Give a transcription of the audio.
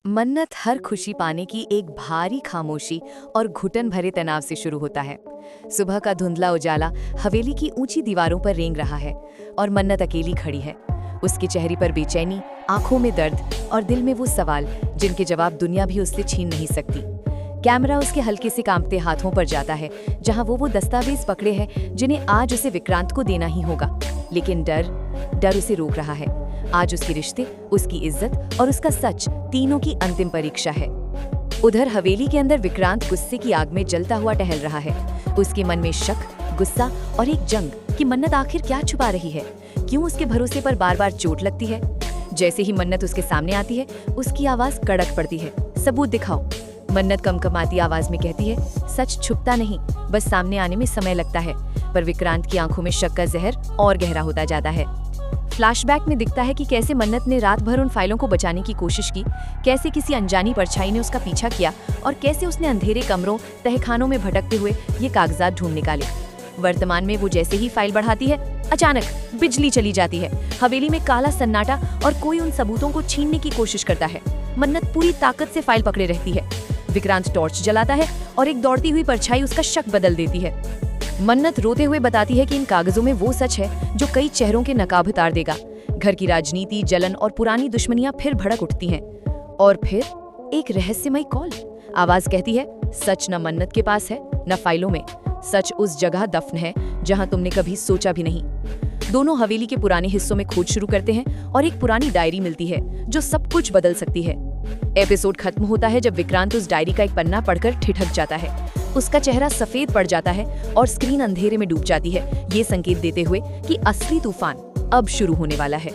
मन्नत हर खुशी पाने की एक भारी खामोशी और घुटन भरे तनाव से शुरू होता है। सुबह का धुंधला उजाला हवेली की ऊंची दीवारों पर रेंग रहा है और मन्नत अकेली खड़ी है। उसके चेहरे पर बेचैनी, आंखों में दर्द और दिल में वो सवाल जिनके जवाब दुनिया भी उससे छीन नहीं सकती। कैमरा उसके हल्के से कांपते हाथों पर जाता है, जहां वो दस्तावेज पकड़े हैं जिन्हें आज उसे विक्रांत को देना ही होगा। लेकिन डर उसे रोक रहा है। आज उसके रिश्ते, उसकी इज्जत और उसका सच, तीनों की अंतिम परीक्षा है। उधर हवेली के अंदर विक्रांत गुस्से की आग में जलता हुआ टहल रहा है। उसके मन में शक, गुस्सा और एक जंग कि मन्नत आखिर क्या छुपा रही है, क्यों उसके भरोसे पर बार बार चोट लगती है। जैसे ही मन्नत उसके सामने आती है, उसकी आवाज कड़क पड़ती है, सबूत दिखाओ। मन्नत कमकमाती आवाज में कहती है, सच छुपता नहीं, बस सामने आने में समय लगता है। पर विक्रांत की आंखों में शक का जहर और गहरा होता जाता है। फ्लैशबैक में दिखता है कि कैसे मन्नत ने रात भर उन फाइलों को बचाने की कोशिश की, कैसे किसी अनजानी परछाई ने उसका पीछा किया और कैसे उसने अंधेरे कमरों, तहखानों में भटकते हुए ये कागजात ढूंढ निकाले। वर्तमान में वो जैसे ही फाइल बढ़ाती है, अचानक बिजली चली जाती है। हवेली में काला सन्नाटा और कोई उन सबूतों को छीनने की कोशिश करता है। मन्नत पूरी ताकत से फाइल पकड़े रहती है। विक्रांत टॉर्च जलाता है और एक दौड़ती हुई परछाई उसका शक बदल देती है। मन्नत रोते हुए बताती है कि इन कागजों में वो सच है जो कई चेहरों के नकाब उतार देगा। घर की राजनीति, जलन और पुरानी दुश्मनियां फिर भड़क उठती हैं। और फिर एक रहस्यमय कॉल। आवाज कहती है, सच न मन्नत के पास है न फाइलों में, सच उस जगह दफन है जहां तुमने कभी सोचा भी नहीं। दोनों हवेली के पुराने हिस्सों में खोज शुरू करते हैं और एक पुरानी डायरी मिलती है जो सब कुछ बदल सकती है। एपिसोड खत्म होता है जब विक्रांत उस डायरी का एक पन्ना पढ़कर ठिठक जाता है। उसका चेहरा सफेद पड़ जाता है और स्क्रीन अंधेरे में डूब जाती है, ये संकेत देते हुए कि असली तूफान अब शुरू होने वाला है।